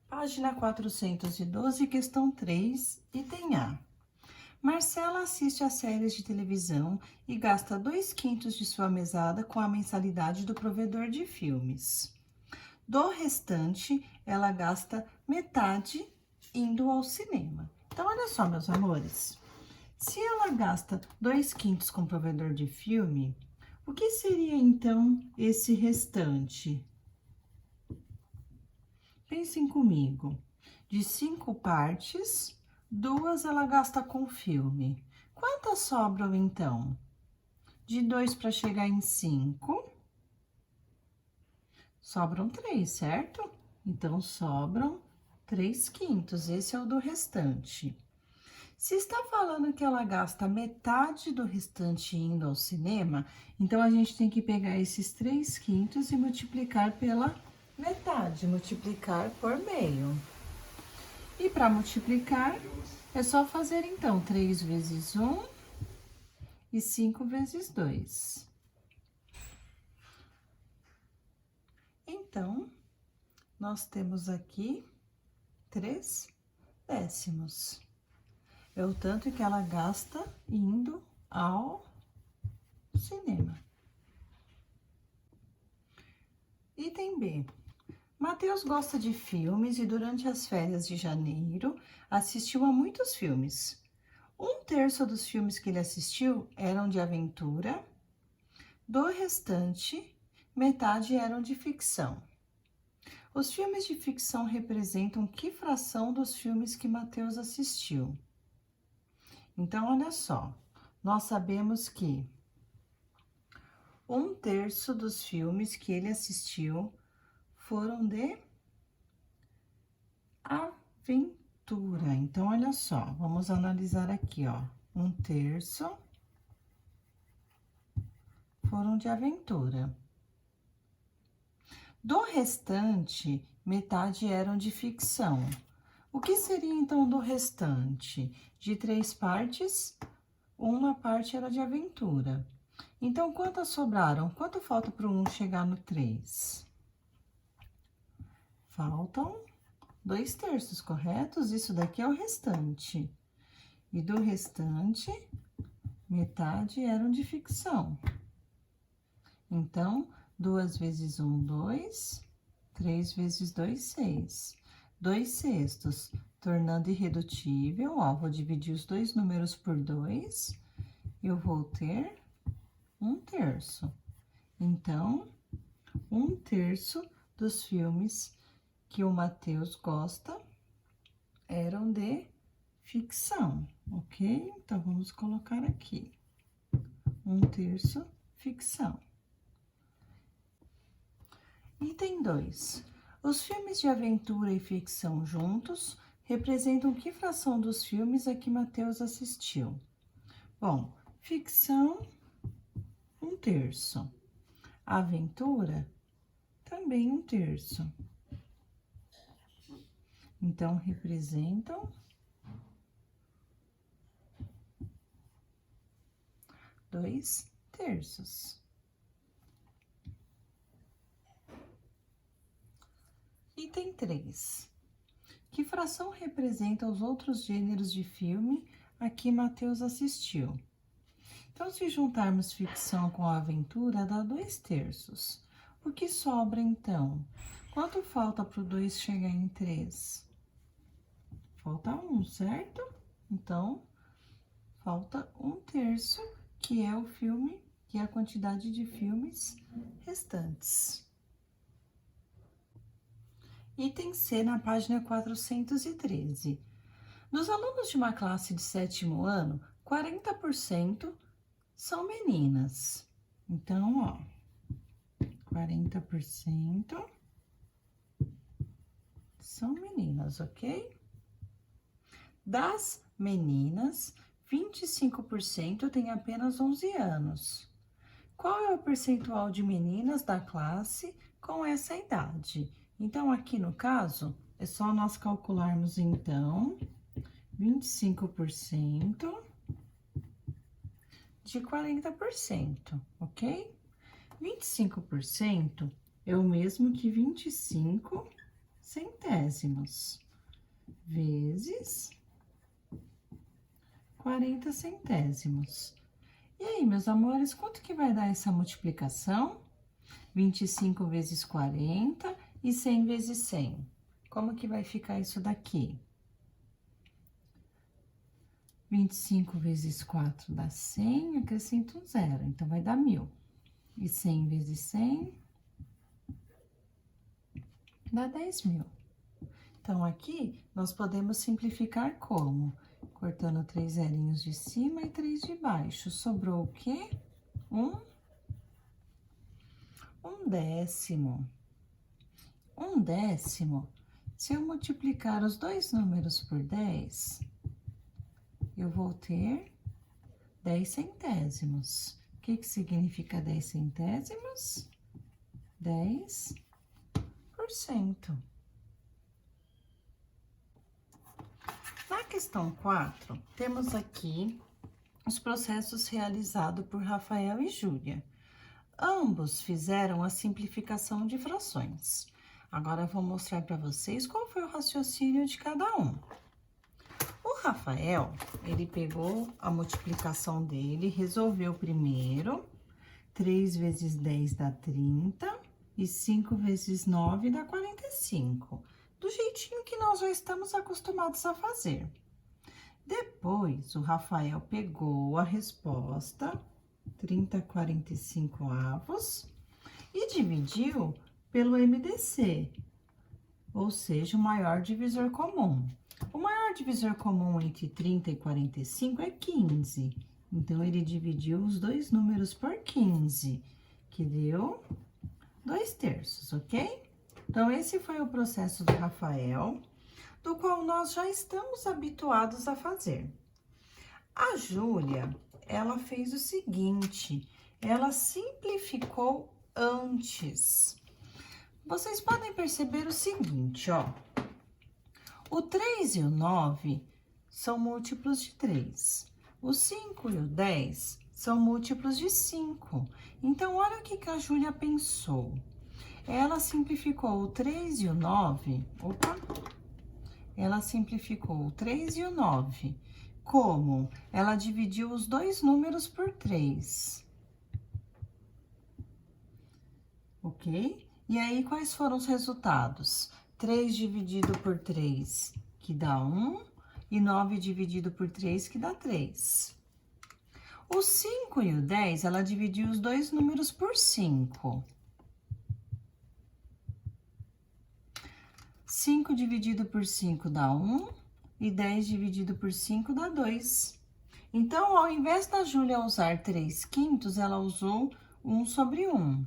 Página 412, questão 3, item A. Marcela assiste a séries de televisão e gasta 2/5 de sua mesada com a mensalidade do provedor de filmes. Do restante, ela gasta metade indo ao cinema. Então, olha só, meus amores. Se ela gasta 2/5 com o provedor de filme, o que seria, então, esse restante? Pensem comigo. De 5 partes, 2 ela gasta com filme. Quantas sobram, então? De 2 para chegar em 5, sobram 3, certo? Então, sobram 3/5. Esse é o do restante. Se está falando que ela gasta metade do restante indo ao cinema, então a gente tem que pegar esses 3/5 e multiplicar pela metade, multiplicar por meio. E para multiplicar, é só fazer, então, 3 vezes 1 e 5 vezes 2. Então, nós temos aqui 3 décimos. É o tanto que ela gasta indo ao cinema. Item B. Mateus gosta de filmes e durante as férias de janeiro assistiu a muitos filmes. 1/3 dos filmes que ele assistiu eram de aventura, do restante, metade eram de ficção. Os filmes de ficção representam que fração dos filmes que Mateus assistiu? Então, olha só, nós sabemos que 1/3 dos filmes que ele assistiu foram de aventura. Então, olha só, vamos analisar aqui, ó. 1/3 foram de aventura. Do restante, metade eram de ficção. O que seria, então, do restante? De 3 partes, 1 parte era de aventura. Então, quantas sobraram? Quanto falta para o 1 chegar no 3? Faltam 2/3, corretos? Isso daqui é o restante. E do restante, metade eram de ficção. Então, 2 vezes 1, 2. 3 vezes 2, 6. 2/6, tornando irredutível, ó, vou dividir os dois números por 2, eu vou ter 1/3. Então, 1/3 dos filmes que o Mateus gosta eram de ficção, ok? Então, vamos colocar aqui, 1/3 ficção. Item 2. Os filmes de aventura e ficção juntos representam que fração dos filmes a que Mateus assistiu? Bom, ficção, 1/3. Aventura, também 1/3. Então, representam 2/3. Item 3. Que fração representa os outros gêneros de filme a que Mateus assistiu? Então, se juntarmos ficção com aventura, dá 2/3. O que sobra, então? Quanto falta para o 2 chegar em 3? Falta 1, certo? Então, falta 1/3, que é o filme, que é a quantidade de filmes restantes. Item C, na página 413. Dos alunos de uma classe de 7º ano, 40% são meninas. Então, ó, 40% são meninas, ok? Das meninas, 25% têm apenas 11 anos. Qual é o percentual de meninas da classe com essa idade? Então, aqui no caso, é só nós calcularmos, então, 25% de 40%, ok? 25% é o mesmo que 25 centésimos vezes 40 centésimos. E aí, meus amores, quanto que vai dar essa multiplicação? 25 vezes 40 e 100 vezes 100. Como que vai ficar isso daqui? 25 vezes 4 dá 100, acrescento um zero, então vai dar 1000. E 100 vezes 100 dá 10.000. Então, aqui, nós podemos simplificar como? Cortando 3 zerinhos de cima e 3 de baixo. Sobrou o quê? Um décimo. Um décimo, se eu multiplicar os dois números por 10, eu vou ter 10 centésimos. O que significa 10 centésimos? 10%. Na questão 4, temos aqui os processos realizados por Rafael e Júlia. Ambos fizeram a simplificação de frações. Agora, eu vou mostrar para vocês qual foi o raciocínio de cada um. O Rafael, ele pegou a multiplicação dele, resolveu primeiro. 3 vezes 10 dá 30 e 5 vezes 9 dá 45. Do jeitinho que nós já estamos acostumados a fazer. Depois, o Rafael pegou a resposta, 30/45, e dividiu pelo MDC, ou seja, o maior divisor comum. O maior divisor comum entre 30 e 45 é 15. Então, ele dividiu os dois números por 15, que deu 2/3, ok? Então, esse foi o processo do Rafael, do qual nós já estamos habituados a fazer. A Júlia, ela fez o seguinte, ela simplificou antes. Vocês podem perceber o seguinte, ó. O 3 e o 9 são múltiplos de 3. O 5 e o 10 são múltiplos de 5. Então, olha o que a Júlia pensou. Ela simplificou o 3 e o 9. Ela simplificou o 3 e o 9. Como? Ela dividiu os dois números por 3. Ok? E aí, quais foram os resultados? 3 dividido por 3, que dá 1, e 9 dividido por 3, que dá 3. O 5 e o 10, ela dividiu os dois números por 5. 5 dividido por 5 dá 1, e 10 dividido por 5 dá 2. Então, ao invés da Júlia usar 3/5, ela usou 1/1.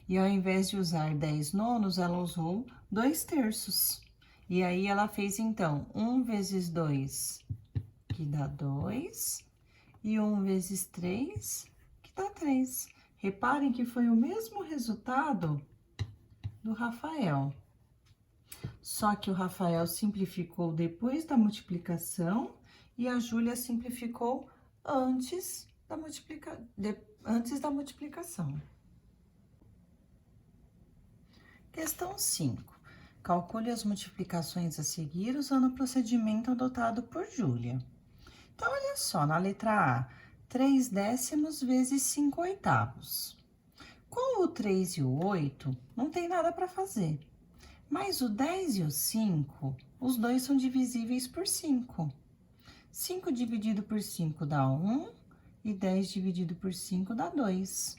E ao invés de usar 10/9, ela usou 2/3. E aí, ela fez, então, 1 vezes 2, que dá 2, e 1 vezes 3, que dá 3. Reparem que foi o mesmo resultado do Rafael. Só que o Rafael simplificou depois da multiplicação e a Júlia simplificou antes da multiplicação. Questão 5. Calcule as multiplicações a seguir usando o procedimento adotado por Júlia. Então, olha só, na letra A, 3 décimos vezes 5 oitavos. Com o 3 e o 8, não tem nada para fazer. Mas o 10 e o 5, os dois são divisíveis por 5. 5 dividido por 5 dá 1 e 10 dividido por 5 dá 2.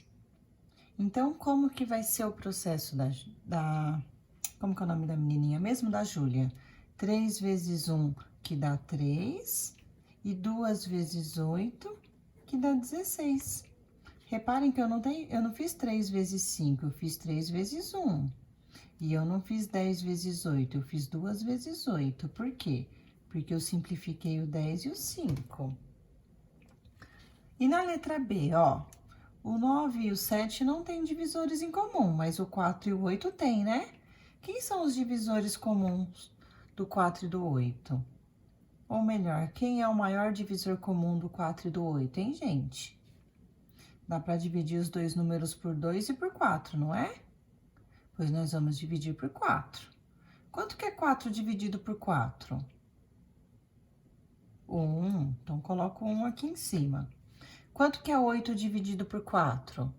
Então, como que vai ser o processo como que é o nome da menininha mesmo? Da Júlia. 3 vezes 1, que dá 3, e 2 vezes 8, que dá 16. Reparem que eu não fiz 3 vezes 5, eu fiz 3 vezes 1. E eu não fiz 10 vezes 8, eu fiz 2 vezes 8. Por quê? Porque eu simplifiquei o 10 e o 5. E na letra B, ó, o 9 e o 7 não têm divisores em comum, mas o 4 e o 8 tem, né? Quem são os divisores comuns do 4 e do 8? Ou melhor, quem é o maior divisor comum do 4 e do 8, hein, gente? Dá para dividir os dois números por 2 e por 4, não é? Pois nós vamos dividir por 4. Quanto que é 4 dividido por 4? 1. Então, coloco 1 aqui em cima. Quanto que é 8 dividido por 4?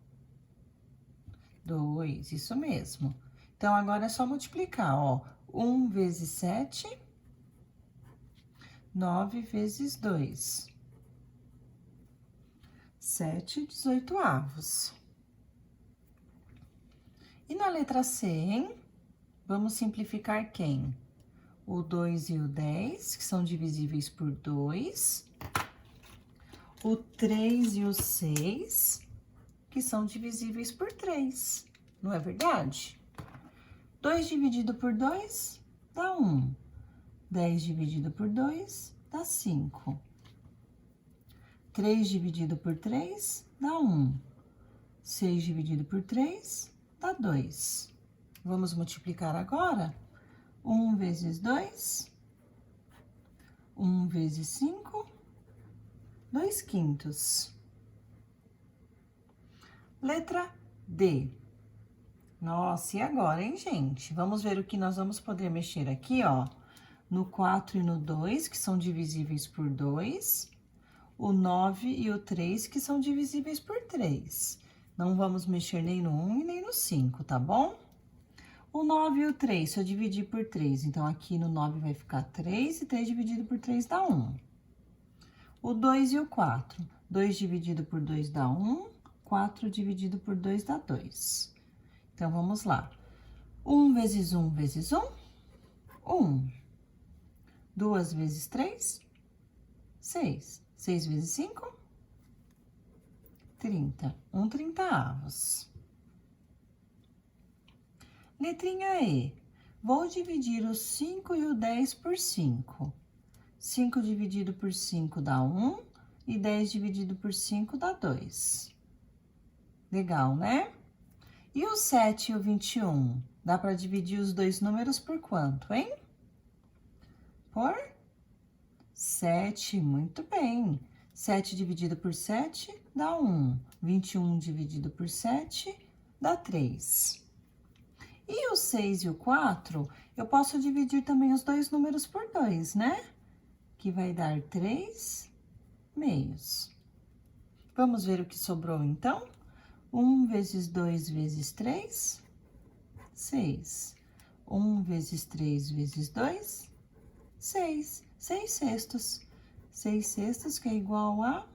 2, isso mesmo. Então, agora é só multiplicar, ó. 1 vezes 7, 9 vezes 2. 7/18. E na letra C, hein? Vamos simplificar quem? O 2 e o 10, que são divisíveis por 2. O 3 e o 6, que são divisíveis por 3. Não é verdade? 2 dividido por 2 dá 1. 10 dividido por 2 dá 5. 3 dividido por 3 dá 1. 6 dividido por 3 dá 2. Vamos multiplicar agora? 1 vezes 2, 1 vezes 5, 2/5. Letra D. Nossa, e agora, hein, gente? Vamos ver o que nós vamos poder mexer aqui, ó. No 4 e no 2, que são divisíveis por 2. O 9 e o 3, que são divisíveis por 3. Não vamos mexer nem no 1 e nem no 5, tá bom? O 9 e o 3, se eu dividir por 3, então aqui no 9 vai ficar 3, e 3 dividido por 3 dá 1. O 2 e o 4, 2 dividido por 2 dá 1, 4 dividido por 2 dá 2. Então, vamos lá. 1 vezes 1 vezes 1, 1. 2 vezes 3, 6. 6 vezes 5, 30. 1/30. Letrinha E. Vou dividir o 5 e o 10 por 5. 5 dividido por 5 dá 1 e 10 dividido por 5 dá 2. Legal, né? E o 7 e o 21? Dá para dividir os dois números por quanto, hein? Por 7, muito bem. 7 dividido por 7 dá 1. 21 dividido por 7 dá 3. E o 6 e o 4, eu posso dividir também os dois números por 2, né? Que vai dar 3 meios. Vamos ver o que sobrou, então? 1 vezes 2 vezes 3, 6. 1 vezes 3 vezes 2, 6. 6/6. 6/6 que é igual a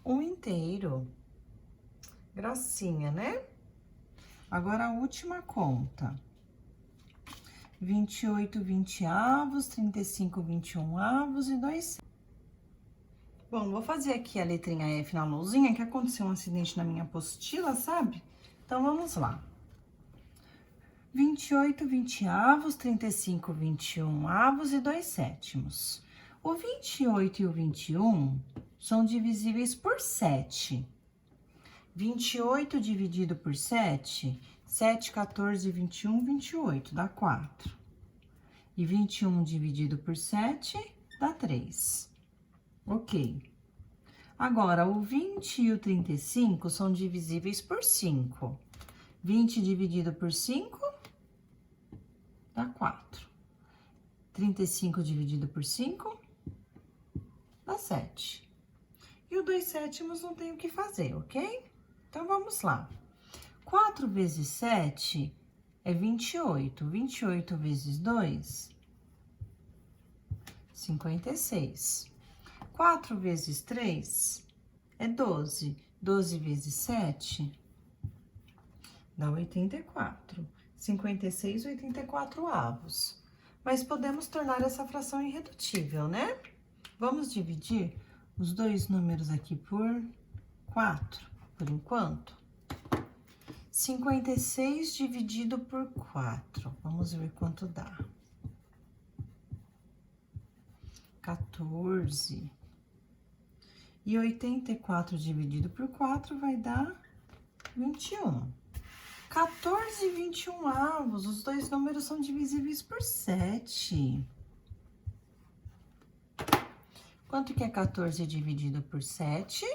1 inteiro. Gracinha, né? Agora, a última conta. 28/20, 35/21 e 2. Bom, vou fazer aqui a letrinha F na lousinha, que aconteceu um acidente na minha apostila, sabe? Então, vamos lá. 28/20, 35/21 e 2/7. O 28 e o 21 são divisíveis por 7. 28 dividido por 7, 7, 14, 21, 28, dá 4. E 21 dividido por 7, dá 3. Ok. Agora, o 20 e o 35 são divisíveis por 5. 20 dividido por 5, dá 4. 35 dividido por 5, dá 7. E o 2/7 não tem o que fazer, ok? Então, vamos lá. 4 vezes 7 é 28. 28 vezes 2, 56. 4 vezes 3 é 12. 12 vezes 7 dá 84. 56, 84avos. Mas podemos tornar essa fração irredutível, né? Vamos dividir os dois números aqui por 4, por enquanto. 56 dividido por 4. Vamos ver quanto dá. 14. E 84 dividido por 4 vai dar 21. 14/21, os dois números são divisíveis por 7. Quanto que é 14 dividido por 7?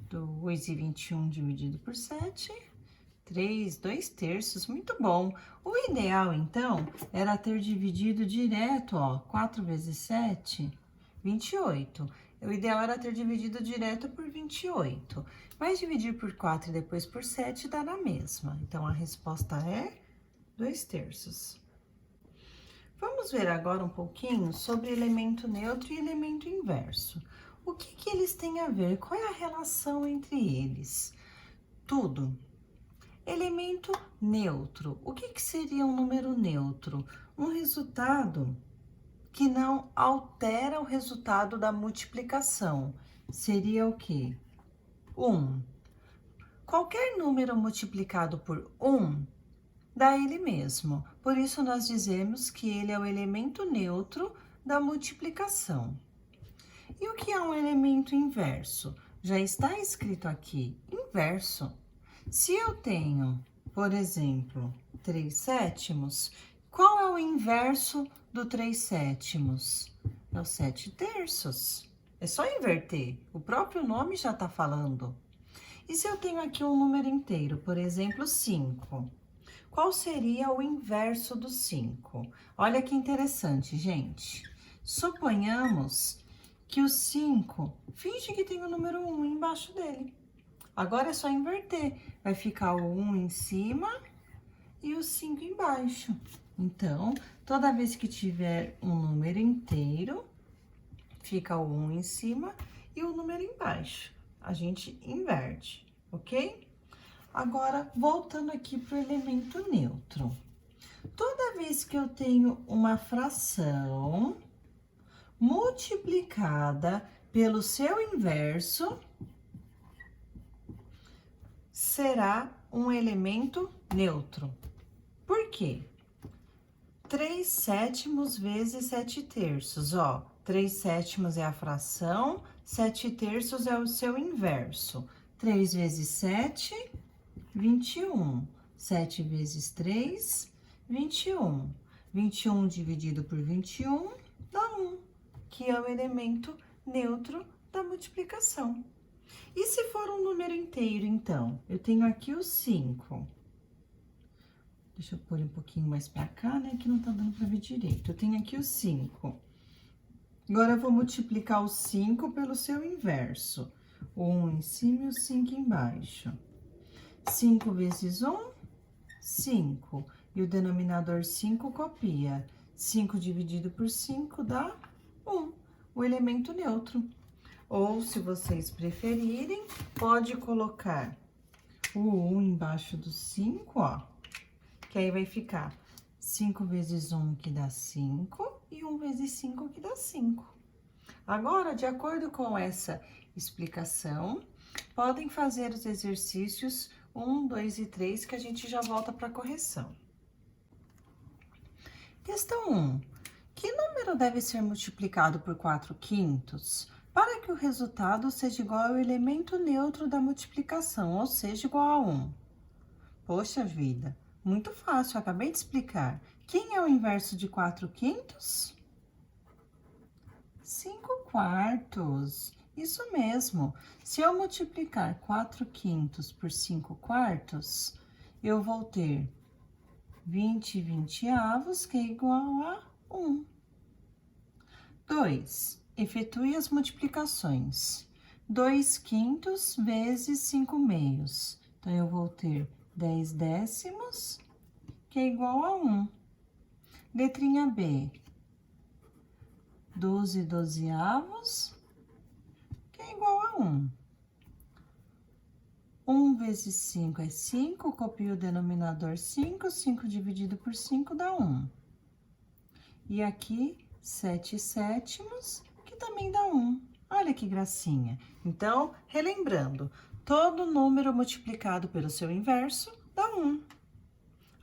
2 e 21 dividido por 7, 3, 2/3, muito bom. O ideal, então, era ter dividido direto, ó, 4 vezes 7, 28. O ideal era ter dividido direto por 28. Mas dividir por 4 e depois por 7 dá na mesma. Então, a resposta é 2/3. Vamos ver agora um pouquinho sobre elemento neutro e elemento inverso. O que eles têm a ver? Qual é a relação entre eles? Tudo. Elemento neutro. O que seria um número neutro? Um resultado que não altera o resultado da multiplicação. Seria o quê? 1. Qualquer número multiplicado por 1 dá ele mesmo. Por isso, nós dizemos que ele é o elemento neutro da multiplicação. E o que é um elemento inverso? Já está escrito aqui, inverso. Se eu tenho, por exemplo, 3/7, qual é o inverso do 3/7? É o 7/3. É só inverter, o próprio nome já está falando. E se eu tenho aqui um número inteiro, por exemplo, 5? Qual seria o inverso do 5? Olha que interessante, gente. Suponhamos que o 5, finge que tem o número 1 embaixo dele. Agora é só inverter. Vai ficar o 1 em cima e o 5 embaixo. Então, toda vez que tiver um número inteiro, fica o 1 em cima e o número embaixo. A gente inverte, ok? Agora, voltando aqui para o elemento neutro. Toda vez que eu tenho uma fração multiplicada pelo seu inverso, será um elemento neutro. Por quê? 3/7 vezes 7/3, ó. 3/7 é a fração, 7/3 é o seu inverso. 3 vezes 7, 21. 7 vezes 3, 21. 21 dividido por 21 dá 1, que é o elemento neutro da multiplicação. E se for um número inteiro, então? Eu tenho aqui o 5. Deixa eu pôr um pouquinho mais pra cá, né? Que não tá dando pra ver direito. Eu tenho aqui o 5. Agora, eu vou multiplicar o 5 pelo seu inverso. O 1 em cima e o 5 embaixo. 5 vezes 1, 5. E o denominador 5 copia. 5 dividido por 5 dá 1, o elemento neutro. Ou, se vocês preferirem, pode colocar o 1 embaixo do 5, ó. Que aí vai ficar 5 vezes 1, que dá 5, e 1 vezes 5, que dá 5. Agora, de acordo com essa explicação, podem fazer os exercícios 1, 2 e 3, que a gente já volta para a correção. Questão 1. Que número deve ser multiplicado por 4/5 para que o resultado seja igual ao elemento neutro da multiplicação, ou seja, igual a 1? Poxa vida, muito fácil, eu acabei de explicar. Quem é o inverso de 4/5? 5/4. Isso mesmo. Se eu multiplicar 4/5 por 5/4, eu vou ter 20/20, que é igual a 1. 2. Efetue as multiplicações. 2/5 vezes 5/2. Então, eu vou ter 10/10, que é igual a 1. Letrinha B. 12/12, que é igual a 1. 1 vezes 5 é 5, copio o denominador 5, 5 dividido por 5 dá 1. E aqui, 7/7, que também dá 1. Olha que gracinha. Então, relembrando, todo número multiplicado pelo seu inverso dá 1.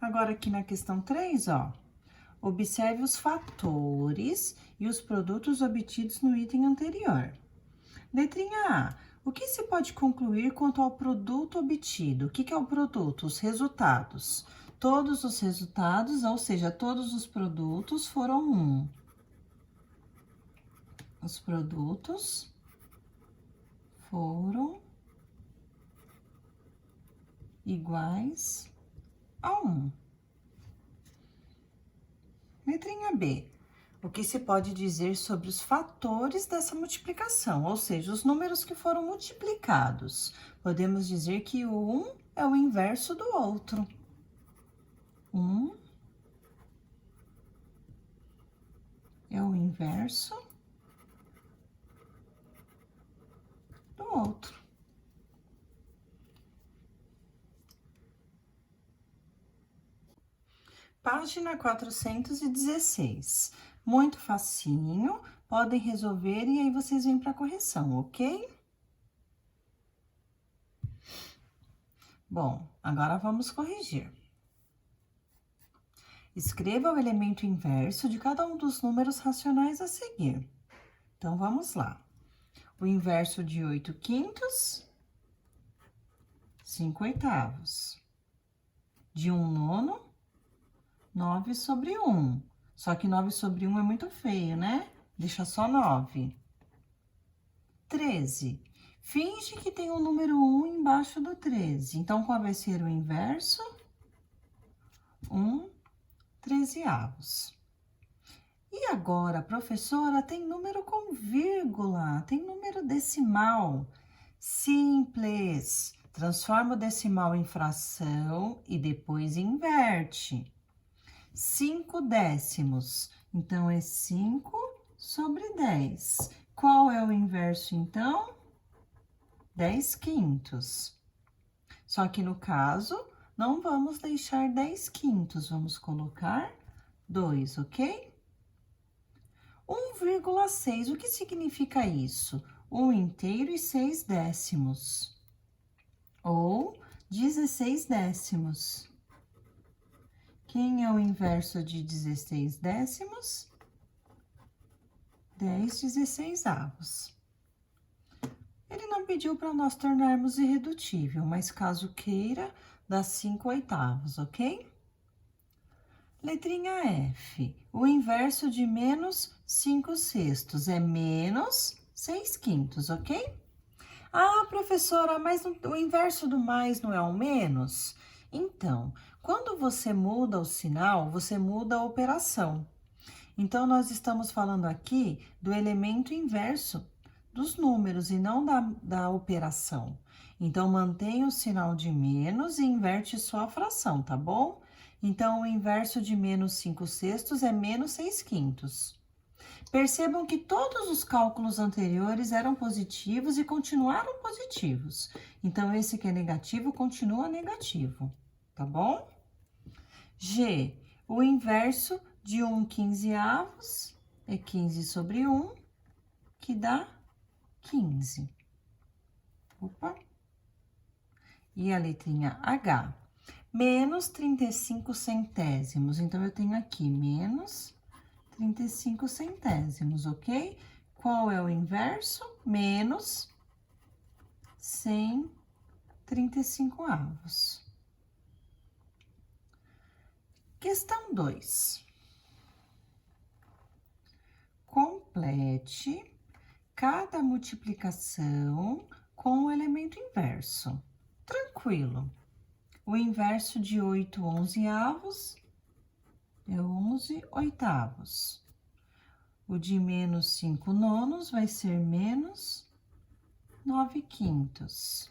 Agora, aqui na questão 3, ó. Observe os fatores e os produtos obtidos no item anterior. Letrinha A. O que se pode concluir quanto ao produto obtido? O que é o produto? Os resultados. Todos os resultados, ou seja, todos os produtos foram 1. Os produtos iguais a 1. Letrinha B. O que se pode dizer sobre os fatores dessa multiplicação, ou seja, os números que foram multiplicados? Podemos dizer que o 1 é o inverso do outro. 1 é o inverso do outro. Página 416. Muito facinho, podem resolver e aí vocês vêm para a correção, ok? Bom, agora vamos corrigir. Escreva o elemento inverso de cada um dos números racionais a seguir. Então, vamos lá. O inverso de 8/5, 5/8. De 1/9, 9/1. Só que 9/1 é muito feio, né? Deixa só 9. 13. Finge que tem o número 1 embaixo do 13. Então, qual vai ser o inverso? 1/13. E agora, professora, tem número com vírgula, tem número decimal. Simples. Transforma o decimal em fração e depois inverte. 5 décimos. Então, é 5/10. Qual é o inverso, então? 10/5. Só que no caso, não vamos deixar 10/5, vamos colocar 2, ok? 1,6, o que significa isso? 1 inteiro e 6 décimos. Ou 16 décimos. Quem é o inverso de 16 décimos? 10/16. Ele não pediu para nós tornarmos irredutível, mas caso queira, dá 5/8, ok? Letrinha F. O inverso de menos 5/6 é menos 6/5, ok? Ah, professora, mas o inverso do mais não é o menos? Então, quando você muda o sinal, você muda a operação. Então, nós estamos falando aqui do elemento inverso dos números e não da operação. Então, mantém o sinal de menos e inverte só a fração, tá bom? Então, o inverso de menos 5/6 é menos 6/5. Percebam que todos os cálculos anteriores eram positivos e continuaram positivos. Então, esse que é negativo continua negativo, tá bom? G, o inverso de 1/15 é 15/1, que dá 15. Opa! E a letrinha H, menos 35 centésimos. Então, eu tenho aqui menos 35 centésimos, ok? Qual é o inverso? Menos 135avos. Questão 2. Complete cada multiplicação com o elemento inverso. Tranquilo. O inverso de 8/11 é 11/8. O de menos 5/9 vai ser menos 9/5.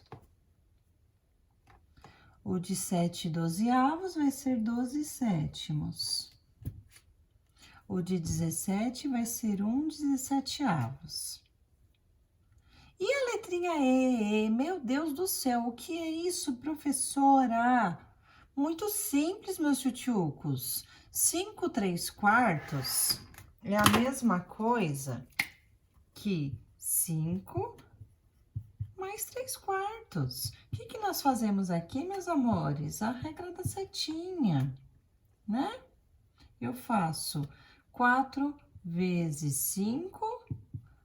O de 7/12 vai ser 12/7. O de 17 vai ser 1/17. E a letrinha E? Meu Deus do céu, o que é isso, professora? Muito simples, meus tchutchucos. 5/3 é a mesma coisa que 5 mais 3/4. O que nós fazemos aqui, meus amores? A regra da setinha, né? Eu faço 4 vezes 5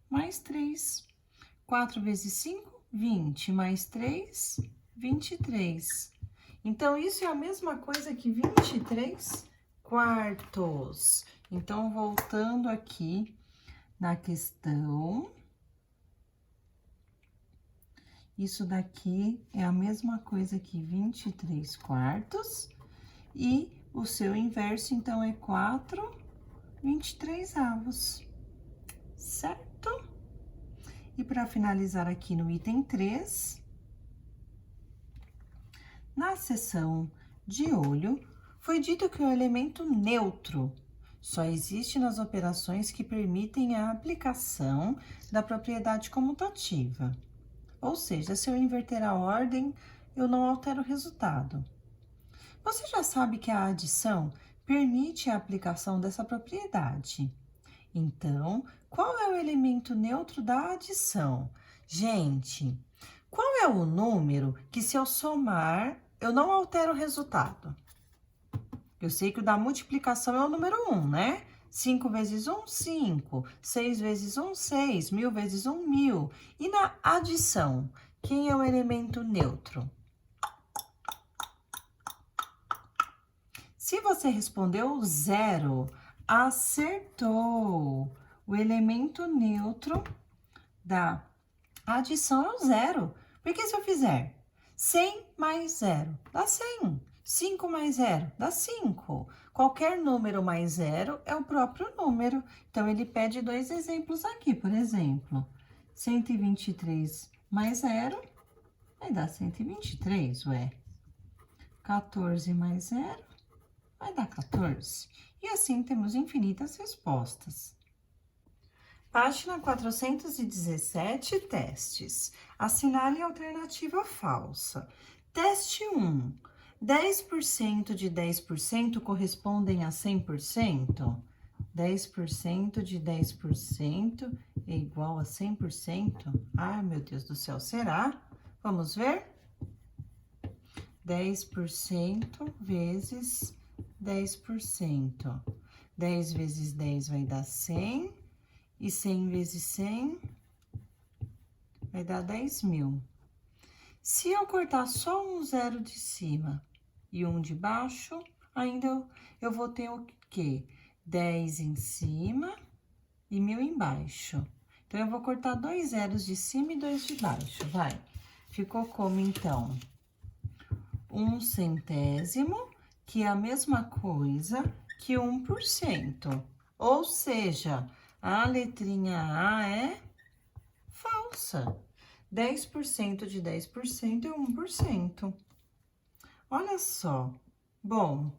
mais 3. 4 vezes 5, 20, mais 3, 23. Então, isso é a mesma coisa que 23/4. Então, voltando aqui na questão, Isso daqui é a mesma coisa que 23 quartos. E o seu inverso, então, é 4/23avos, certo? E para finalizar aqui no item 3, na seção de olho, foi dito que o elemento neutro só existe nas operações que permitem a aplicação da propriedade comutativa. Ou seja, se eu inverter a ordem, eu não altero o resultado. Você já sabe que a adição permite a aplicação dessa propriedade. Então, qual é o elemento neutro da adição? Gente, qual é o número que, se eu somar, eu não altero o resultado? Eu sei que o da multiplicação é o número 1, né? 5 vezes 1, 5. 6 vezes 1, 6. 1000 vezes 1, 1000. E na adição, quem é o elemento neutro? Se você respondeu 0, acertou. O elemento neutro da adição é o 0. Porque se eu fizer 100 mais 0, dá 100. 5 mais 0, dá 5. Qualquer número mais 0 é o próprio número. Então, ele pede 2 exemplos aqui, por exemplo. 123 mais 0 vai dar 123, ué. 14 mais 0 vai dar 14. E assim temos infinitas respostas. Página 417, testes. Assinale a alternativa falsa. Teste 1. 10% de 10% correspondem a 100%? 10% de 10% é igual a 100%? Ai, meu Deus do céu, será? Vamos ver? 10% vezes 10%. 10 vezes 10 vai dar 100. E 100 vezes 100 vai dar 10.000. Se eu cortar só um zero de cima e um de baixo, ainda eu vou ter o quê? 10 em cima e 1000 embaixo. Então, eu vou cortar 2 zeros de cima e 2 de baixo, vai. Ficou como, então? 1 centésimo, que é a mesma coisa que 1%. Ou seja, a letrinha A é falsa. 10% de 10% é 1%. Olha só. Bom,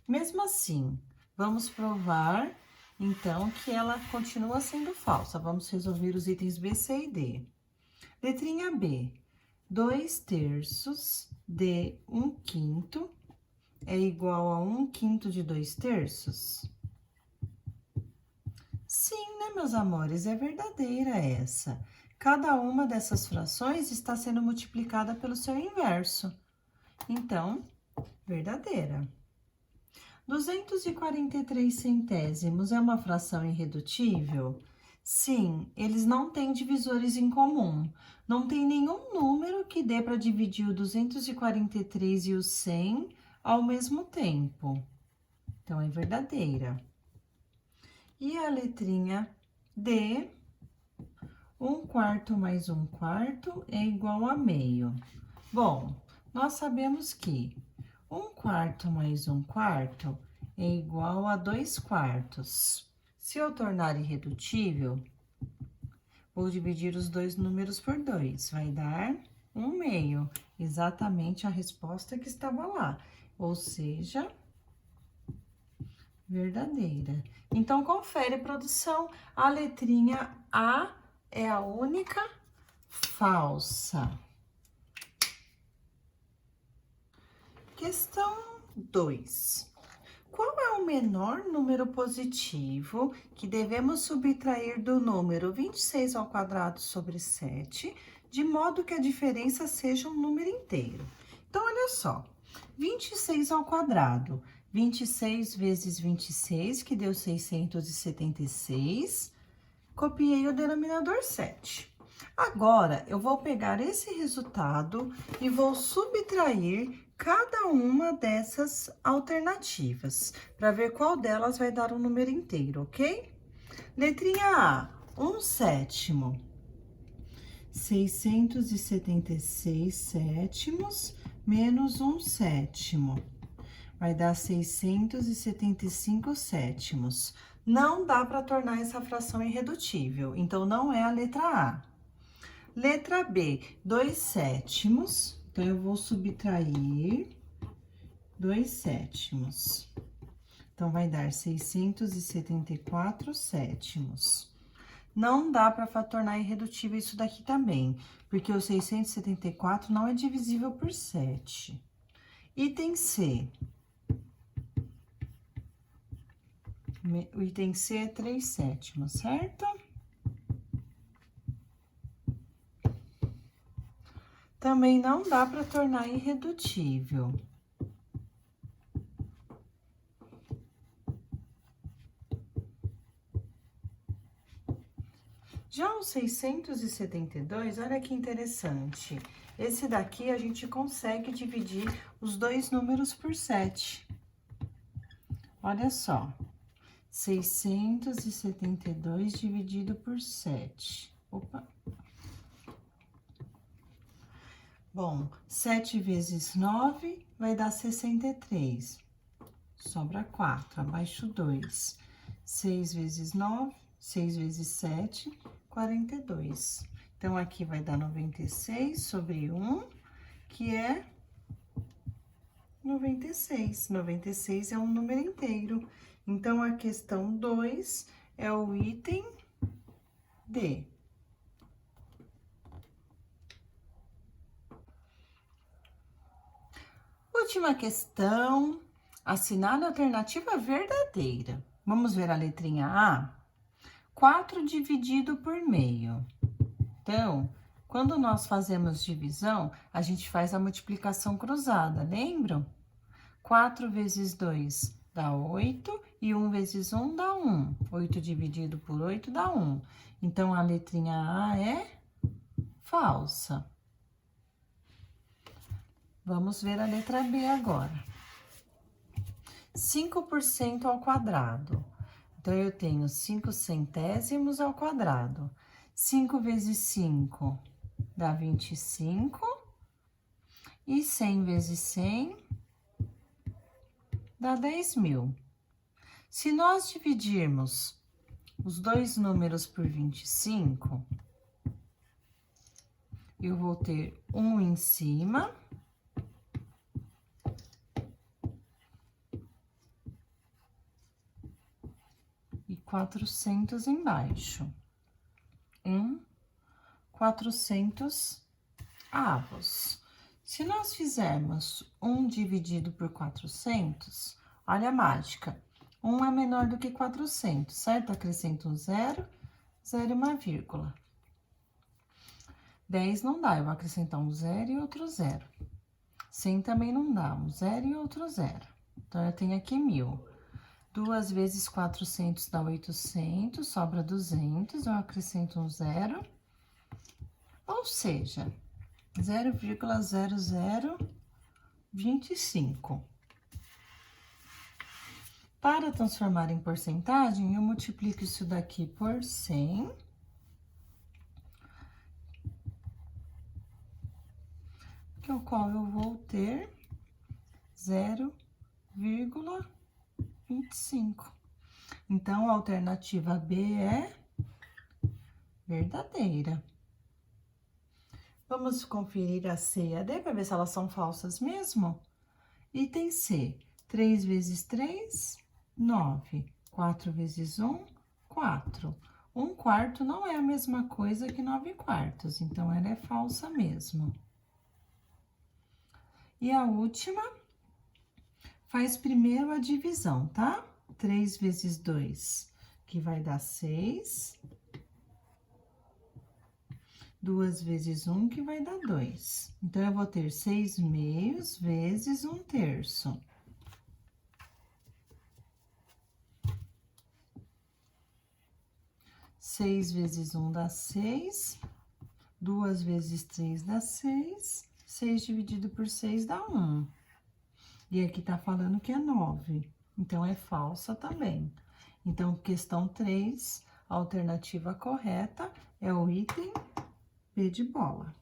mesmo assim, vamos provar, então, que ela continua sendo falsa. Vamos resolver os itens B, C e D. Letrinha B. 2/3 de 1/5 é igual a 1/5 de 2/3? Sim, né, meus amores? É verdadeira essa. Cada uma dessas frações está sendo multiplicada pelo seu inverso. Então, verdadeira. 243 centésimos é uma fração irredutível? Sim, eles não têm divisores em comum. Não tem nenhum número que dê para dividir o 243 e o 100 ao mesmo tempo. Então, é verdadeira. E a letrinha D, 1/4 mais 1/4 é igual a meio. Bom, nós sabemos que 1/4 mais 1/4 é igual a 2/4. Se eu tornar irredutível, vou dividir os dois números por 2, vai dar 1/2, exatamente a resposta que estava lá, ou seja, verdadeira. Então, confere, produção, a letrinha A é a única falsa. Questão 2. Qual é o menor número positivo que devemos subtrair do número 26 ao quadrado sobre 7, de modo que a diferença seja um número inteiro? Então, olha só, 26 ao quadrado. 26 vezes 26, que deu 676. Copiei o denominador 7. Agora, eu vou pegar esse resultado e vou subtrair cada uma dessas alternativas, para ver qual delas vai dar um número inteiro, ok? Letrinha A, 1/7. 676 sétimos menos 1 sétimo. Vai dar 675 sétimos. Não dá para tornar essa fração irredutível, então não é a letra A. Letra B, 2 sétimos. Então, eu vou subtrair 2 sétimos. Então, vai dar 674 sétimos. Não dá para tornar irredutível isso daqui também, porque o 674 não é divisível por 7. Item C. O item C é 3 sétimos, certo? Também não dá para tornar irredutível. Já o 672, olha que interessante. Esse daqui a gente consegue dividir os dois números por 7. Olha só. 672 dividido por 7. Opa. Bom, 7 vezes 9 vai dar 63. Sobra 4, abaixo 2. 6 vezes 9, 6 vezes 7, 42. Então, aqui vai dar 96 sobre 1, que é 96. 96 é um número inteiro. Então, a questão 2 é o item D. Última questão, assinale a alternativa verdadeira. Vamos ver a letrinha A? 4 dividido por meio. Então, quando nós fazemos divisão, a gente faz a multiplicação cruzada, lembram? 4 vezes 2 dá 8 e 1 vezes 1 dá 1. 8 dividido por 8 dá 1. Então, a letrinha A é falsa. Vamos ver a letra B agora. 5% ao quadrado. Então, eu tenho 5 centésimos ao quadrado. 5 vezes 5 dá 25. E 100 vezes 100 dá 10.000. Se nós dividirmos os dois números por 25, eu vou ter 1 em cima e 400 embaixo. 400 avos. Se nós fizermos 1 dividido por 400, olha a mágica. 1 é menor do que 400, certo? Acrescento um 0, 0 e uma vírgula. 10 não dá, eu vou acrescentar um 0 e outro 0. 100 também não dá, um 0 e outro 0. Então, eu tenho aqui 1.000. 2 vezes 400 dá 800, sobra 200, eu acrescento um 0. Ou seja, 0,0025. Para transformar em porcentagem, eu multiplico isso daqui por 100. Que é o qual eu vou ter 0,25. Então, a alternativa B é verdadeira. Vamos conferir a C e a D para ver se elas são falsas mesmo? Item C, 3 vezes 3, 9. 4 vezes 1, 4. 1 quarto não é a mesma coisa que 9 quartos, então ela é falsa mesmo. E a última, faz primeiro a divisão, tá? 3 vezes 2, que vai dar 6. 2 vezes 1, que vai dar 2. Então, eu vou ter 6 meios vezes 1 terço. Seis vezes 1 dá 6. 2 vezes 3 dá 6. 6 dividido por 6 dá 1. E aqui tá falando que é 9. Então, é falsa também. Então, questão 3, a alternativa correta é o item B de bola.